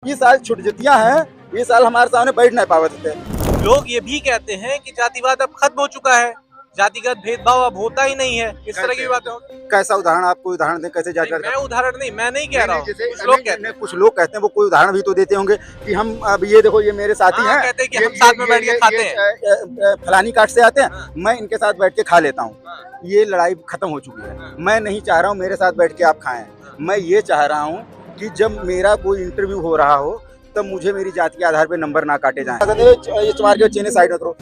ये साल छुटजितियां हैं, ये साल हमारे सामने बैठ नहीं पावत थे। लोग ये भी कहते हैं कि जातिवाद अब खत्म हो चुका है, जातिगत भेदभाव अब होता ही नहीं है। इस तरह की बातें होती हैं। कैसा उदाहरण, आप कोई उदाहरण दें कैसे नहीं, जातिवाद मैं उदाहरण नहीं, मैं नहीं कह रहा हूँ, जैसे कुछ लोग कहते हैं। कुछ लोग कहते हैं, वो कोई उदाहरण भी तो देते होंगे कि हम अब ये देखो ये मेरे साथी हाँ, हैं, कहते हैं कि हम साथ में बैठ के खाते हैं। फलानी काट से आते हैं, हाँ। मैं इनके साथ बैठ के खा लेता हूँ। हाँ। ये लड़ाई खत्म हो चुकी है। हाँ। मैं नहीं चाह रहा हूँ मेरे साथ बैठ के आप खाएं। मैं ये चाह रहा हूँ कि जब मेरा कोई इंटरव्यू हो रहा हो तब मुझे मेरी जाति के आधार पे नंबर ना काटे जाएं। ये चमार के चीनी साइड में करो।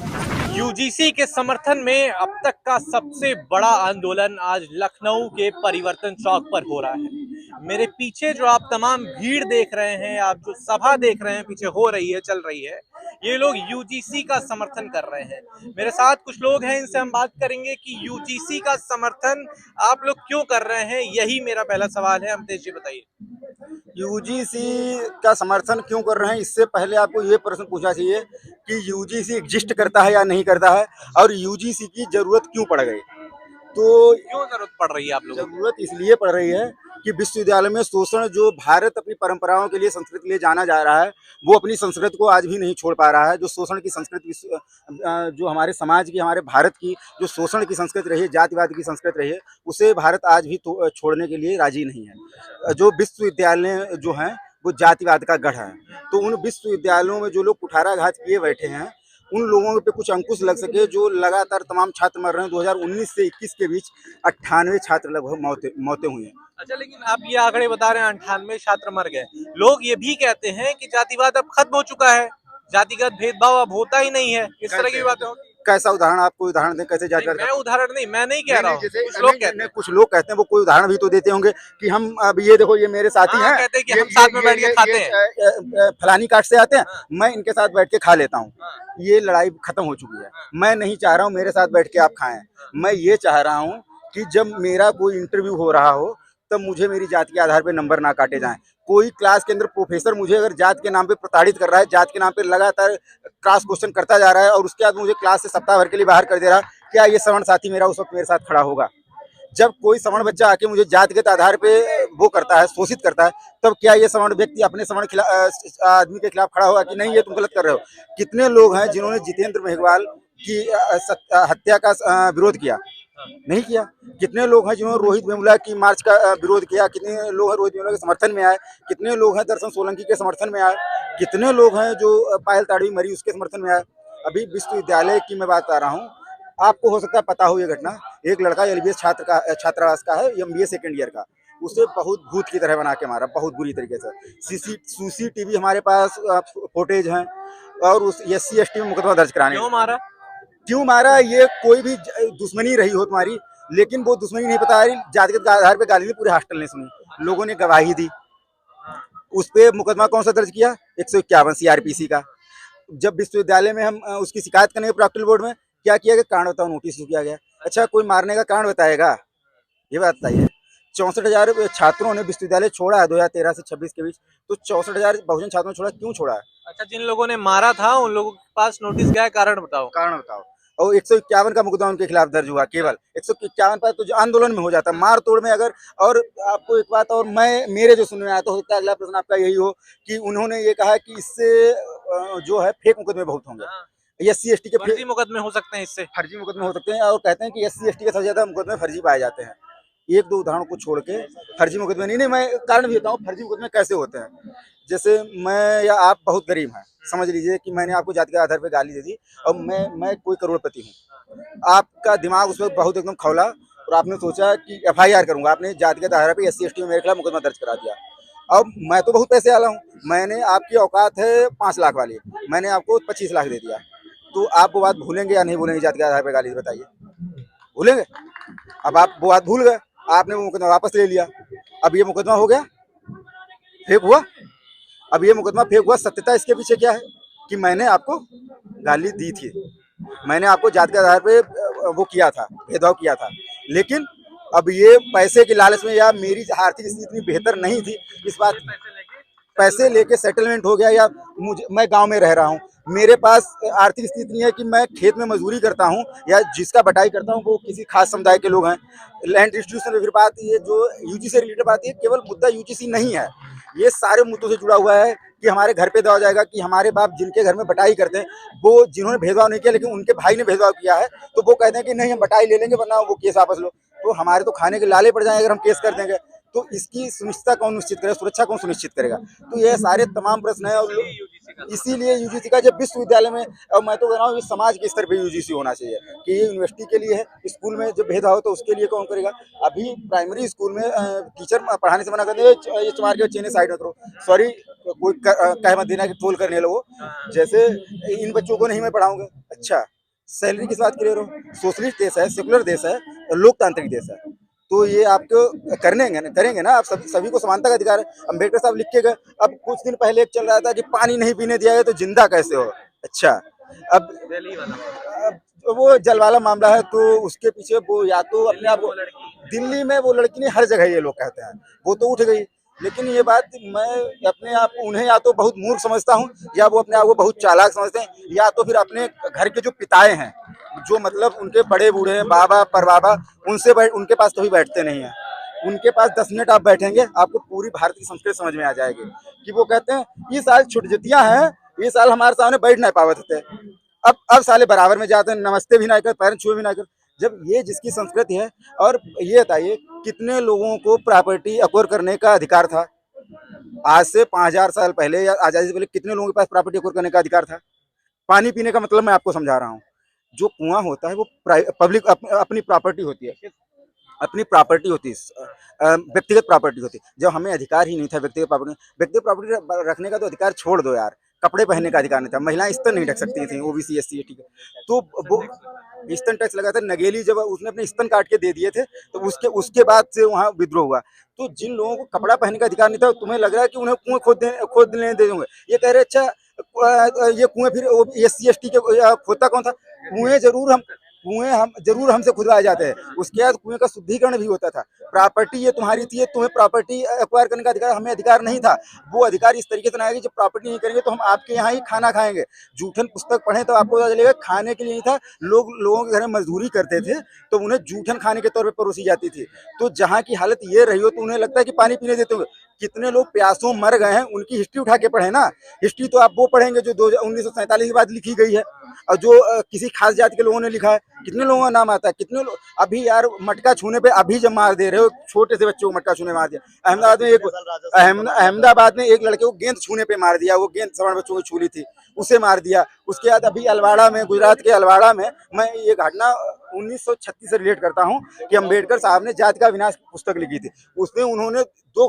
यूजीसी के समर्थन में अब तक का सबसे बड़ा आंदोलन आज लखनऊ के परिवर्तन चौक पर हो रहा है। मेरे पीछे जो आप तमाम भीड़ देख रहे हैं, आप जो सभा देख रहे हैं पीछे हो रही है, चल रही है, ये लोग यूजीसी का समर्थन कर रहे हैं। मेरे साथ कुछ लोग हैं, इनसे हम बात करेंगे कि यूजीसी का समर्थन आप लोग क्यों कर रहे हैं। यही मेरा पहला सवाल है। अमतेश जी बताइए। यूजीसी का समर्थन क्यों कर रहे हैं, इससे पहले आपको ये प्रश्न पूछना चाहिए कि यूजीसी एग्जिस्ट करता है या नहीं करता है, और यूजीसी की जरूरत क्यों पड़ गई। तो क्यों जरूरत पड़ रही है आप लोगों को? जरूरत इसलिए पड़ रही है कि विश्वविद्यालय में शोषण, जो भारत अपनी परंपराओं के लिए, संस्कृति के लिए जाना जा रहा है, वो अपनी संस्कृति को आज भी नहीं छोड़ पा रहा है। जो शोषण की संस्कृति, जो हमारे समाज की, हमारे भारत की जो शोषण की संस्कृति रही है, जातिवाद की संस्कृति रही है, उसे भारत आज भी छोड़ने के लिए राजी नहीं है। जो विश्वविद्यालय जो हैं वो जातिवाद का गढ़ है, तो उन विश्वविद्यालयों में जो लोग कुठाराघात किए बैठे हैं, उन लोगों पे कुछ अंकुश लग सके। जो लगातार तमाम छात्र मर रहे हैं, 2019 से 21 के बीच 98 छात्र लगभग मौतें हुई हैं। अच्छा, लेकिन आप ये आंकड़े बता रहे हैं 98 छात्र मर गए। लोग ये भी कहते हैं कि जातिवाद अब खत्म हो चुका है, जातिगत भेदभाव अब होता ही नहीं है। इस तरह की बातें होती हैं। कैसा उदाहरण, आप कोई उदाहरण दें कैसे जातिवाद। मैं उदाहरण नहीं, मैं नहीं कह रहा हूँ, कुछ लोग कहते हैं। कुछ लोग कहते हैं, वो कोई उदाहरण भी तो देते होंगे कि हम अब ये देखो ये मेरे साथी हाँ, हैं, कहते हैं कि हम साथ में बैठ के खाते हैं। फलानी काट से आते हैं, हाँ। मैं इनके साथ बैठ के खा लेता हूँ। हाँ। ये लड़ाई खत्म हो चुकी है। हाँ। मैं नहीं चाह रहा हूँ मेरे साथ बैठ के आप खाएं। मैं ये चाह रहा हूँ कि जब मेरा कोई इंटरव्यू हो रहा हो तब मुझे मेरी जाति के आधार पे नंबर ना काटे जाएं। कोई क्लास के अंदर प्रोफेसर मुझे अगर जात के नाम पे प्रताड़ित कर रहा है, जात के नाम पे लगातार क्रॉस क्वेश्चन करता जा रहा है, और उसके बाद मुझे क्लास से सप्ताह भर के लिए बाहर कर दे रहा है, क्या ये सवर्ण साथी मेरा उस वक्त मेरे साथ खड़ा होगा? जब कोई सवर्ण बच्चा आके मुझे जातिगत आधार पे वो करता है, शोषित करता है, तब क्या ये सवर्ण व्यक्ति अपने सवर्ण आदमी के खिलाफ खड़ा होगा कि नहीं ये तुम गलत कर रहे हो? कितने लोग हैं जिन्होंने जितेंद्र मेघवाल की हत्या का विरोध किया? नहीं किया। कितने लोग हैं जिन्होंने रोहित वेमुला की मार्च का विरोध किया? कितने लोग हैं रोहित वेमुला के समर्थन में आए? कितने लोग हैं दर्शन सोलंकी के समर्थन में आए? कितने लोग हैं जो पायल ताड़वी मरी उसके समर्थन में आए? अभी विश्वविद्यालय की मैं बात कर रहा हूँ, आपको हो सकता है पता हो ये घटना। एक लड़का एलबीएस छात्रावास का है, एमबीए सेकंड ईयर का, उसे बहुत भूत की तरह बना के मारा, बहुत बुरी तरीके से। सीसीटीवी हमारे पास फुटेज हैं, और उस SC ST में मुकदमा दर्ज कराने। क्यों मारा? ये कोई भी दुश्मनी रही हो तुम्हारी, लेकिन वो दुश्मनी नहीं बता रही, जातिगत आधार पे गाली दी, पूरे हॉस्टल ने सुनी, लोगों ने गवाही दी। उस पे मुकदमा कौन सा दर्ज किया? 151 CRPC का। जब विश्वविद्यालय में हम उसकी शिकायत करने प्रॉक्टल बोर्ड में क्या किया गया? कारण बताओ, नोटिस किया गया। अच्छा, कोई मारने का कारण बताएगा? ये बात बताइए। 64,000 छात्रों ने विश्वविद्यालय छोड़ा है 2013 से 26 के बीच, तो 64,000 बहुजन छात्रों ने छोड़ा, क्यों छोड़ा है? अच्छा, जिन लोगों ने मारा था उन लोगों के पास नोटिस गया, कारण बताओ। कारण बताओ। और 151 का मुकदमा उनके खिलाफ दर्ज हुआ, केवल 151 पर तो जो आंदोलन में हो जाता, मार तोड़ में अगर। और आपको एक बात और, मैं मेरे जो सुनने में आया, तो हो सकता है अगला प्रश्न आपका यही हो कि उन्होंने ये कहा कि इससे जो है फेक मुकदमे बहुत होंगे। SC ST के फर्जी मुकदमे हो सकते हैं, इससे फर्जी मुकदमे हो सकते हैं, और कहते हैं कि SC ST के सबसे ज्यादा मुकदमे फर्जी पाए जाते हैं। एक दो उदाहरणों को छोड़ के फर्जी मुकदमे नहीं, मैं कारण भी बताऊँ फर्जी मुकदमे कैसे होते हैं। जैसे मैं या आप बहुत गरीब हैं, समझ लीजिए कि मैंने आपको जाति के आधार पर गाली दे दी, और मैं कोई करोड़पति हूँ। आपका दिमाग उस वक्त बहुत एकदम खौला, और आपने सोचा कि FIR करूंगा। आपने जाति के आधार पर SC ST में मेरे खिलाफ मुकदमा दर्ज करा दिया। अब मैं तो बहुत पैसे वाला हूँ, मैंने आपकी औकात है 5 लाख वाली, मैंने आपको 25 लाख दे दिया, तो आप वो बात भूलेंगे या नहीं भूलेंगे? जाति के आधार पर गाली, बताइए, भूलेंगे? अब आप वो बात भूल गए, आपने वो मुकदमा वापस ले लिया। अब ये मुकदमा हो गया, फेक हुआ। अब ये मुकदमा फेक हुआ, सत्यता इसके पीछे क्या है कि मैंने आपको गाली दी थी, मैंने आपको जाति के आधार पे वो किया था, भेदभाव किया था। लेकिन अब ये पैसे के लालच में, या मेरी आर्थिक स्थिति इतनी बेहतर नहीं थी, इस बात पैसे लेके सेटलमेंट हो गया, या मैं गांव में रह रहा हूँ, मेरे पास आर्थिक स्थिति इतनी है कि मैं खेत में मजदूरी करता हूँ, या जिसका बटाई करता हूँ वो किसी खास समुदाय के लोग हैं। लैंड डिस्ट्रीब्यूशन में फिर बात, ये जो यूजी से रिलेटेड बात है, केवल मुद्दा यूजीसी नहीं है, ये सारे मुद्दों से जुड़ा हुआ है कि हमारे घर पे दवा जाएगा, कि हमारे बाप जिनके घर में बटाई करते हैं, वो जिन्होंने भेदभाव नहीं किया लेकिन उनके भाई ने भेदभाव किया है, तो वो कहते हैं कि नहीं हम बटाई ले लेंगे वरना वो केस वापस लो। तो हमारे तो खाने के लाले पड़ जाएंगे अगर हम केस कर देंगे। तो इसकी सुनिश्चितता कौन निश्चित करेगा, सुरक्षा कौन सुनिश्चित करेगा? तो ये सारे तमाम प्रश्न है। और इसीलिए यूजीसी का जब विश्वविद्यालय में, और मैं तो कह रहा हूँ समाज के स्तर पे यूजीसी होना चाहिए कि ये यूनिवर्सिटी के लिए है, स्कूल में जब भेदभाव हो तो उसके लिए कौन करेगा? अभी प्राइमरी स्कूल में टीचर पढ़ाने से मना करते हैं, ये चमार के चेने साइड में करो, सॉरी कोई कह मत देना कि ट्रोल करने लगो, जैसे इन बच्चों को नहीं मैं पढ़ाऊंगा। अच्छा, सैलरी किस बात के ले रहे हो? सोशलिस्ट देश है, सेकुलर देश है, लोकतांत्रिक देश है, तो ये आपको करेंगे ना आप सभी को समानता का अधिकार है। अम्बेडकर साहब लिख के गए। अब कुछ दिन पहले एक चल रहा था कि पानी नहीं पीने दिया गया तो जिंदा कैसे हो। अच्छा, अब वो जल वाला मामला है, तो उसके पीछे वो या तो अपने आप, दिल्ली में वो लड़की नहीं, हर जगह ये लोग कहते हैं, वो तो उठ गई। लेकिन ये बात मैं अपने आप उन्हें या तो बहुत मूर्ख समझता हूँ, या वो अपने आप को बहुत चालाक समझते हैं, या तो फिर अपने घर के जो पिताएं हैं, जो मतलब उनके बड़े बूढ़े हैं, बाबा परबाबा, उनके पास तो भी बैठते नहीं है। उनके पास 10 मिनट आप बैठेंगे, आपको पूरी भारत की संस्कृति समझ में आ जाएगी कि वो कहते हैं ये साल छुटजतियां हैं, ये साल हमारे सामने बैठ नहीं पावत थे, अब साले बराबर में जाते हैं, नमस्ते भी ना कर, पैर छुए भी ना कर। जब ये जिसकी संस्कृति है। और ये बताइए कितने लोगों को प्रॉपर्टी एक्वायर करने का अधिकार था? आज से 5000 साल पहले या आजादी से पहले कितने लोगों के पास प्रॉपर्टी एक्वायर करने का अधिकार था? पानी पीने का मतलब मैं आपको समझा रहा हूँ। जो कुआं होता है वो पब्लिक अपनी प्रॉपर्टी होती है, अपनी प्रॉपर्टी होती है, व्यक्तिगत प्रॉपर्टी होती है। जब हमें अधिकार ही नहीं था व्यक्तिगत प्रॉपर्टी रखने का, तो अधिकार छोड़ दो यार, कपड़े पहनने का अधिकार नहीं था, महिलाएं स्तर नहीं ढक सकती थी, ओबीसी एससी ठीक है। तो वो स्तन टैक्स लगा था, नगेली जब उसने अपने स्तन काट के दे दिए थे, तो उसके बाद से वहाँ विद्रोह हुआ। तो जिन लोगों को कपड़ा पहनने का अधिकार नहीं था, तुम्हें लग रहा है कि उन्हें कुएं खोद लेने दे देंगे। ये कह रहे अच्छा, ये कुएं फिर एससी एसटी के खोदता कौन था? कुएं हम जरूर हमसे खुदवाए जाते हैं, उसके बाद कुएं का शुद्धिकरण भी होता था। प्रॉपर्टी ये तुम्हारी थी, तुम्हें प्रॉपर्टी एक्वायर करने का अधिकार, हमें अधिकार नहीं था। वो अधिकार इस तरीके से ना कि जब प्रॉपर्टी नहीं करेंगे तो हम आपके यहाँ ही खाना खाएंगे। जूठन पुस्तक पढ़े तो आपको पता चलेगा, खाने के लिए नहीं था, लोगों के घर में मजदूरी करते थे तो उन्हें जूठन खाने के तौर पर परोसी जाती थी। तो जहाँ की हालत ये रही हो तो उन्हें लगता है कि पानी पीने देते होंगे। कितने लोग प्यासों मर गए हैं, उनकी हिस्ट्री उठा के पढ़े ना। हिस्ट्री तो आप वो पढ़ेंगे जो 1947 के बाद लिखी गई है, और जो किसी खास जाति के लोगों ने लिखा है। कितने लोगों का नाम आता है, कितने लोग अभी यार मटका छूने पे अभी जब मार दे रहे हो, छोटे से बच्चों को मटका छूने मार दिया। अहमदाबाद में एक लड़के को गेंद छूने पे मार दिया, वो गेंद सवर्ण बच्चों को छू ली थी, उसे मार दिया। उसके बाद अभी अलवाड़ा में, गुजरात के अलवाड़ा में, मैं ये घटना 1936 से रिलेट करता हूँ कि अम्बेडकर साहब ने जाति का विनाश पुस्तक लिखी थी। उसमें उन्होंने दो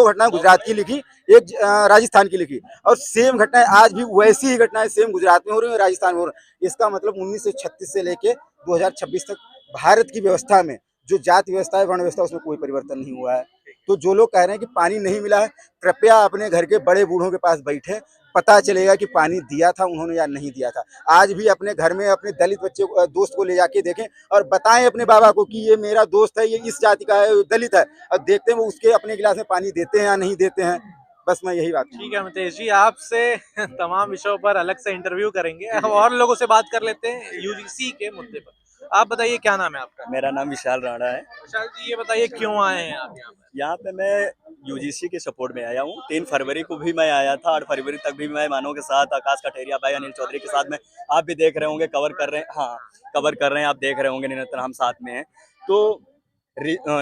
घटनाएं गुजरात की लिखी, एक राजस्थान की लिखी, और सेम घटनाएं आज भी वैसी ही घटनाएं सेम गुजरात में हो रही है, राजस्थान में हो रही है। इसका मतलब 1936 से लेके 2026 तक भारत की व्यवस्था में जो जाति व्यवस्था है, वर्ण व्यवस्था, उसमें कोई परिवर्तन नहीं हुआ है। तो जो लोग कह रहे हैं कि पानी नहीं मिला है, कृपया अपने घर के बड़े बूढ़ों के पास बैठे, पता चलेगा कि पानी दिया था उन्होंने या नहीं दिया था। आज भी अपने घर में अपने दलित बच्चे दोस्त को ले जाके देखें और बताएं अपने बाबा को कि ये मेरा दोस्त है, ये इस जाति का है, दलित है, और देखते हैं वो उसके अपने गिलास में पानी देते हैं या नहीं देते हैं। बस मैं यही बात। ठीक है मितेश जी, आपसे तमाम विषयों पर अलग से इंटरव्यू करेंगे। हम और लोगों से बात कर लेते हैं यूजीसी के मुद्दे पर। आप बताइए क्या नाम है आपका? मेरा नाम विशाल राणा है। विशाल जी, ये बताइए क्यों आए हैं आप यहाँ पर? यहाँ पे मैं यूजीसी के सपोर्ट में आया हूँ। 3 फरवरी को भी मैं आया था, 8 फरवरी तक भी मैं मानव के साथ, आकाश कटेरिया भाई, अनिल चौधरी के साथ में, आप भी देख रहे होंगे, कवर कर रहे हैं। हाँ, कवर कर रहे हैं, आप देख रहे होंगे, निरंतर हम साथ में हैं। तो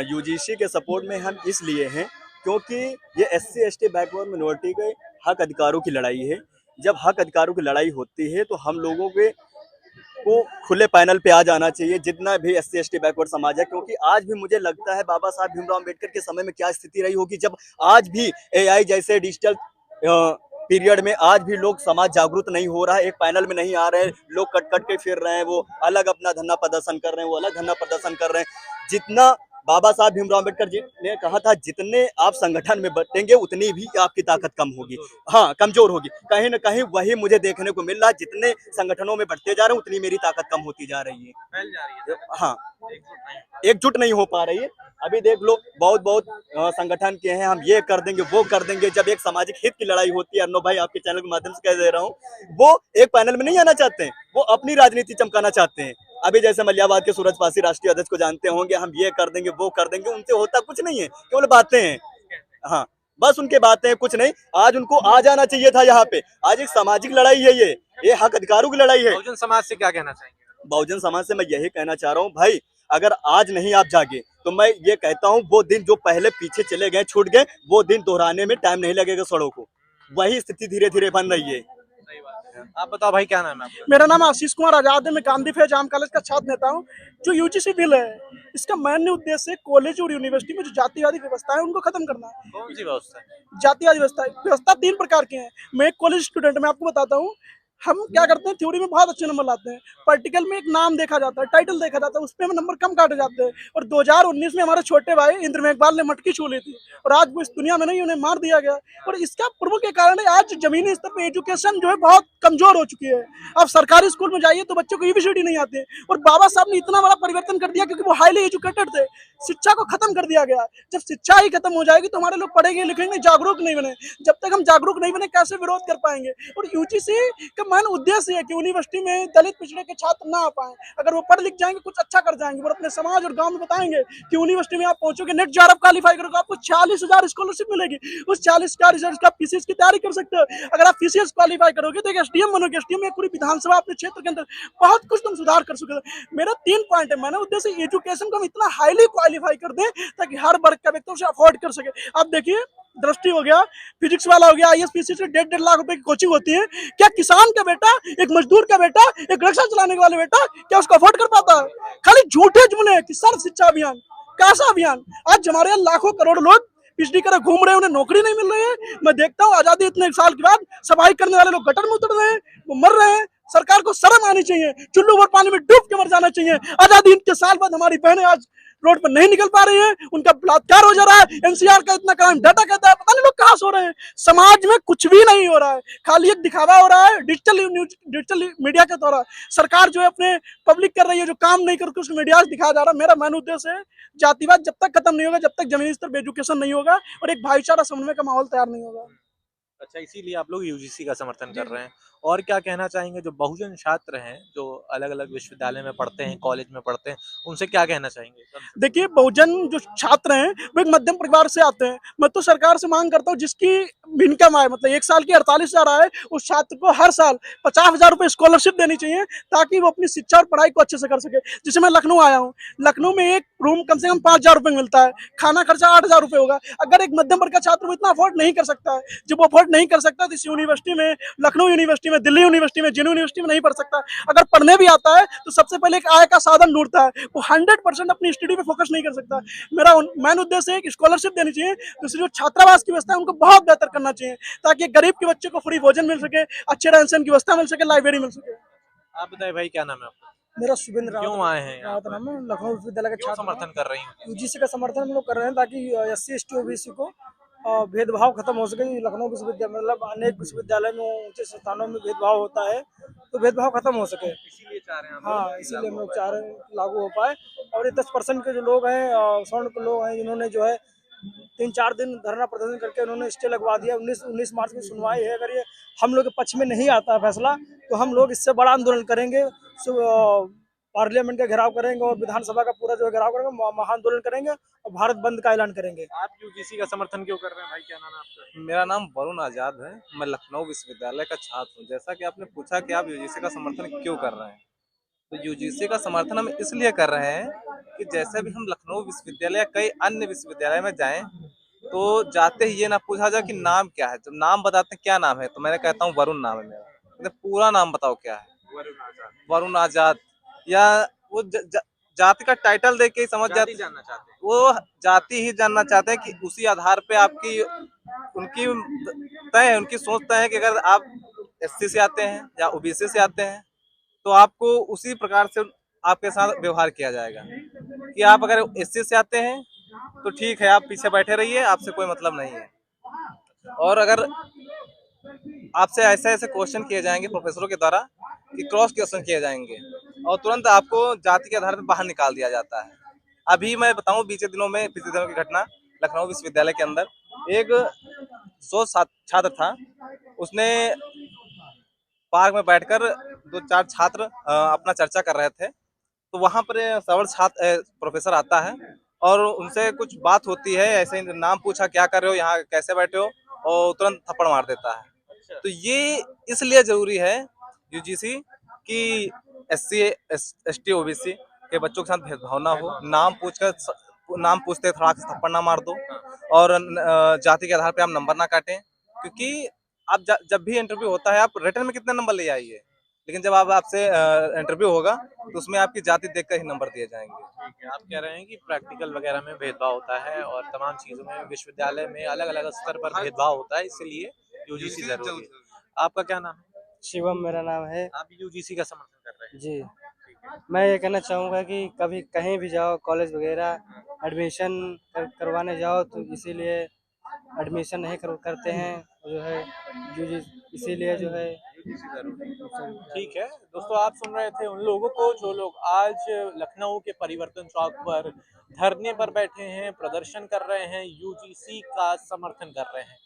यूजीसी के सपोर्ट में हम इसलिए हैं क्योंकि ये SC ST बैकवर्ड मिनोरिटी के हक अधिकारों की लड़ाई है। जब हक अधिकारों की लड़ाई होती है तो हम लोगों को खुले पैनल पे आ जाना चाहिए, जितना भी SC ST बैकवर्ड समाज है। क्योंकि आज भी मुझे लगता है बाबा साहब भीमराव अम्बेडकर के समय में क्या स्थिति रही होगी, जब आज भी AI जैसे डिजिटल पीरियड में आज भी लोग समाज जागरूक नहीं हो रहा है, एक पैनल में नहीं आ रहे हैं, लोग कट कट के फिर रहे हैं, वो अलग अपना धरना प्रदर्शन कर रहे हैं, वो अलग धरना प्रदर्शन कर रहे हैं। जितना बाबा साहब भीमराव अम्बेडकर जी ने कहा था, जितने आप संगठन में बटेंगे उतनी भी आपकी ताकत कम होगी, हाँ कमजोर होगी। कहीं ना कहीं वही मुझे देखने को मिल रहा है, जितने संगठनों में बढ़ते जा रहे हैं उतनी मेरी ताकत कम होती जा रही है, फैल जा रही है। हाँ एकजुट नहीं हो पा रही है। अभी देख लो, बहुत संगठन के हैं, हम ये कर देंगे वो कर देंगे। जब एक सामाजिक हित की लड़ाई होती है, अर्नव भाई आपके चैनल के माध्यम से कह दे रहा हूँ, वो एक पैनल में नहीं आना चाहते हैं, वो अपनी राजनीति चमकाना चाहते हैं। अभी जैसे मलियाबाद के सूरज पासी राष्ट्रीय अध्यक्ष को जानते होंगे, हम ये कर देंगे वो कर देंगे, उनसे होता कुछ नहीं है, केवल बातें हैं। हाँ, बस उनके बातें, कुछ नहीं। आज उनको आ जाना चाहिए था यहाँ पे। आज एक सामाजिक लड़ाई है, ये हक अधिकारों की लड़ाई है। बहुजन समाज से क्या कहना चाहेंगे? बहुजन समाज से मैं यही कहना चाह रहा हूँ भाई, अगर आज नहीं आप जागे तो मैं ये कहता हूँ वो दिन जो पहले पीछे चले गए, छूट गए, वो दिन दोहराने में टाइम नहीं लगेगा सड़कों को। वही स्थिति धीरे धीरे बन रही है। सही बात है। आप बताओ भाई, क्या नाम है आपका? मेरा नाम आशीष कुमार आजाद है। मैं गांधी जाम कॉलेज का छात्र नेता हूँ। जो यूजीसी बिल है, इसका मान्य उद्देश्य कॉलेज और यूनिवर्सिटी में जो जातिवादी व्यवस्था है उनको खत्म करना है। कौन सी व्यवस्था है? जातिवादी व्यवस्था 3 प्रकार की है। मैं एक कॉलेज स्टूडेंट, मैं आपको बताता हूँ। हम क्या करते हैं, थ्योरी में बहुत अच्छे नंबर लाते हैं, प्रैक्टिकल में एक नाम देखा जाता है, टाइटल देखा जाता है, उस पर हमें नंबर कम काटे जाते हैं। और 2019 में हमारे छोटे भाई इंद्र मेघवाल ने मटकी छू ली थी और आज वो इस दुनिया में नहीं, उन्हें मार दिया गया। और इसका प्रमुख कारण है आज जमीनी स्तर पर एजुकेशन जो है बहुत कमजोर हो चुकी है। अब सरकारी स्कूल में जाइए तो बच्चों को ईबीसीडी नहीं आते। और बाबा साहब ने इतना बड़ा परिवर्तन कर दिया क्योंकि वो हाईली एजुकेटेड थे। शिक्षा को खत्म कर दिया गया। जब शिक्षा ही खत्म हो जाएगी तो हमारे लोग पढ़ेंगे लिखेंगे, जागरूक नहीं बने। जब तक हम जागरूक नहीं बने कैसे विरोध कर पाएंगे? और यूजीसी का मेन उद्देश्य है कि यूनिवर्सिटी में दलित पिछड़े के छात्र ना आ पाए। अगर वो पढ़ लिख जाएंगे, कुछ अच्छा कर जाएंगे, वो अपने समाज और गांव में बताएंगे कि यूनिवर्सिटी में आप पहुंचोगे, नेट जे क्वालिफाई करोगे, आपको 40,000 स्कॉलरशिप मिलेगी। उस 40,000 का पीसीएस की तैयारी कर सकते हो। अगर आप पीसीएस क्वालिफाई करोगे तो एक एसडीएम बनोगे। एसडीएम में पूरी विधानसभा अपने क्षेत्र के अंदर बहुत कुछ तुम सुधार कर सकते हो। मेरा 3 पॉइंट है। मैंने उद्देश्य एजुकेशन को हम इतना हाईली क्वालिफाई कर दें ताकि हर वर्ग का व्यक्ति उसे अफोर्ड कर सके। आप देखिए, दृष्टि हो गया, फिजिक्स वाला हो गया, आईएसपीसी से 1.5 लाख रुपए की कोचिंग होती है। क्या किसान का बेटा, एक मजदूर का बेटा, एक रिक्शा चलाने वाले बेटा क्या उसको अफोर्ड कर पाता है? खाली झूठे जुमले कि सर्व शिक्षा अभियान, कैसा अभियान? आज हमारे यहाँ लाखों करोड़ लोग पीएचडी कर घूम रहे हैं, उन्हें नौकरी नहीं मिल रही है। मैं देखता हूँ आजादी इतने साल के बाद सफाई करने वाले लोग गटर में उतर रहे हैं, वो मर रहे हैं। सरकार को शर्म आनी चाहिए, चुल्लू भर पानी में डूब के मर जाना चाहिए। आजादी के साल बाद हमारी बहनें आज रोड पर नहीं निकल पा रही है, उनका बलात्कार हो जा रहा है। एनसीआर का इतना क्राइम डाटा कहता है, पता नहीं लोग कहाँ सो रहे हैं। समाज में कुछ भी नहीं हो रहा है, खाली एक दिखावा हो रहा है डिजिटल मीडिया के द्वारा। सरकार जो है अपने पब्लिक कर रही है, जो काम नहीं करके उसको मीडिया से दिखाया जा रहा है। मेरा मेन उद्देश्य है जातिवाद जब तक खत्म नहीं होगा, जब तक जमीनी स्तर पर एजुकेशन नहीं होगा और एक भाईचारा समन्वय का माहौल तैयार नहीं होगा। अच्छा, इसीलिए आप लोग यूजीसी का समर्थन कर रहे हैं। और क्या कहना चाहेंगे जो बहुजन छात्र हैं, जो अलग अलग विश्वविद्यालय में पढ़ते हैं, कॉलेज में पढ़ते हैं, उनसे क्या कहना चाहेंगे? देखिए, बहुजन जो छात्र हैं वो एक मध्यम परिवार से आते हैं। मैं तो सरकार से मांग करता हूँ जिसकी इनकम आए, मतलब 1 साल की 48,000 आए, उस छात्र को हर साल 50,000 रुपए स्कॉलरशिप देनी चाहिए ताकि वो अपनी शिक्षा और पढ़ाई को अच्छे से कर सके। जैसे मैं लखनऊ आया हूँ, लखनऊ में एक रूम कम से कम 5,000 रुपए मिलता है, खाना खर्चा 8,000 रुपए होगा। अगर एक मध्यम वर्ग का छात्र वो इतना अफोर्ड नहीं कर सकता है, जब वो अफोर्ड नहीं कर सकता तो इस यूनिवर्सिटी में, लखनऊ यूनिवर्सिटी में, दिल्ली यूनिवर्सिटी में, जिन यूनिवर्सिटी में नहीं पढ़ सकता, अगर पढ़ने भी आता है तो सबसे पहले एक आय का साधन ढूंढता है। वो 100% अपनी स्टडी पे फोकस नहीं कर सकता। मेरा मेन उद्देश्य है कि स्कॉलरशिप देनी चाहिए। दूसरी जो छात्रावास की व्यवस्था है उनको बहुत बेहतर करना चाहिए ताकि गरीब के बच्चे को फ्री भोजन मिल सके, अच्छे रहन सहन की व्यवस्था मिल सके, लाइब्रेरी मिल सके। आप बताइए भाई, क्या नाम है आपका? मेरा शुभेंद्र क्यों आए हैं यहाँ रावत पर? नाम है, लखनऊ विश्वविद्यालय का क्यों छात्र। समर्थन कर रही हैं? यूजीसी का समर्थन हम लोग कर रहे हैं ताकि एससी एसटी ओबीसी को भेदभाव खत्म हो सके। लखनऊ विश्वविद्यालय मतलब अनेक विश्वविद्यालय में, ऊंचे संस्थानों में भेदभाव होता है, तो भेदभाव खत्म हो सके। इसीलिए चाह रहे हैं आप? हाँ, इसीलिए हम लोग चाह रहे हैं लागू हो पाए। और ये 10% के जो लोग हैं, स्वर्ण के लोग हैं, जिन्होंने जो है 3-4 दिन धरना प्रदर्शन करके उन्होंने स्टे लगवा दिया। 19 मार्च की सुनवाई है। अगर ये हम लोग के पक्ष में नहीं आता है फैसला तो हम लोग इससे बड़ा आंदोलन करेंगे। पार्लियामेंट का घेराव करेंगे और विधानसभा का पूरा जो है घेराव करेंगे, महाआंदोलन करेंगे और भारत बंद का ऐलान करेंगे। आप यूजीसी का समर्थन क्यों कर रहे हैं भाई? क्या नाम है आपका? मेरा नाम वरुण आजाद है। मैं लखनऊ विश्वविद्यालय का छात्र हूँ। जैसा कि आपने पूछा कि आप यूजीसी का समर्थन क्यों कर रहे हैं, तो यूजीसी का समर्थन हम इसलिए कर रहे हैं कि जैसे भी हम लखनऊ विश्वविद्यालय या कई अन्य विश्वविद्यालय में जाएं तो जाते ही ये ना पूछा जाए कि नाम क्या है। जब नाम बताते हैं क्या नाम है तो मैंने कहता हूँ वरुण नाम है मेरा। मतलब पूरा नाम बताओ क्या है? वरुण आजाद। या वो जाति का टाइटल देख के ही समझ जाते, जानना चाहते हैं। वो जाति ही जानना चाहते हैं कि उसी आधार पे आपकी उनकी तय है, उनकी सोच तय है कि अगर आप एससी से आते हैं या ओबीसी से आते हैं तो आपको उसी प्रकार से आपके साथ व्यवहार किया जाएगा। कि आप अगर एससी से आते हैं तो ठीक है, आप पीछे बैठे रहिए, आपसे कोई मतलब नहीं है। और अगर आपसे ऐसे ऐसे क्वेश्चन किए जाएंगे प्रोफेसरों के द्वारा कि क्रॉस क्वेश्चन किए जाएंगे और तुरंत आपको जाति के आधार पर बाहर निकाल दिया जाता है। अभी मैं बताऊं, पिछले दिनों की घटना, लखनऊ विश्वविद्यालय के अंदर एक 100 छात्र था। उसने पार्क में बैठकर 2-4 छात्र अपना चर्चा कर रहे थे, तो वहां पर सवर्ण छात्र प्रोफेसर आता है और उनसे कुछ बात होती है, ऐसे ही नाम पूछा क्या कर रहे हो, यहाँ कैसे बैठे हो, और तुरंत थप्पड़ मार देता है। तो ये इसलिए जरूरी है यूजीसी कि SC ST OBC के बच्चों के साथ भेदभाव ना हो, नाम पूछते थोड़ा थप्पड़ ना मार दो, और जाति के आधार पे आप नंबर ना काटें, क्योंकि आप जब भी इंटरव्यू होता है आप रिटर्न में कितने नंबर ले आइए, लेकिन जब आपसे इंटरव्यू होगा तो उसमें आपकी जाति देखकर ही नंबर दिए जाएंगे। ठीक है, आप कह रहे हैं कि प्रैक्टिकल वगैरह में भेदभाव होता है और तमाम चीज़ों में विश्वविद्यालय में अलग-अलग स्तर पर भेदभाव होता है, इसलिए यूजीसी ज़रूरी है। आपका क्या नाम है? शिवम मेरा नाम है। आप यूजीसी का समर्थन कर रहे हैं। जी, मैं ये कहना चाहूँगा कि कभी कहीं भी जाओ कॉलेज वगैरह एडमिशन करवाने जाओ तो इसीलिए एडमिशन नहीं करते हैं जो है यूजी इसीलिए जो है ठीक है दोस्तों, आप सुन रहे थे उन लोगों को जो लोग आज लखनऊ के परिवर्तन चौक पर धरने पर बैठे हैं, प्रदर्शन कर रहे हैं, यूजीसी का समर्थन कर रहे हैं।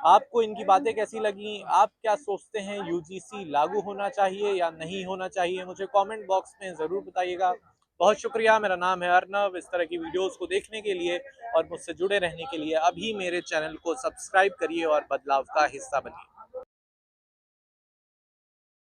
आपको इनकी बातें कैसी लगी? आप क्या सोचते हैं, यूजीसी लागू होना चाहिए या नहीं होना चाहिए? मुझे कमेंट बॉक्स में ज़रूर बताइएगा। बहुत शुक्रिया, मेरा नाम है अर्नव। इस तरह की वीडियोस को देखने के लिए और मुझसे जुड़े रहने के लिए अभी मेरे चैनल को सब्सक्राइब करिए और बदलाव का हिस्सा बनिए।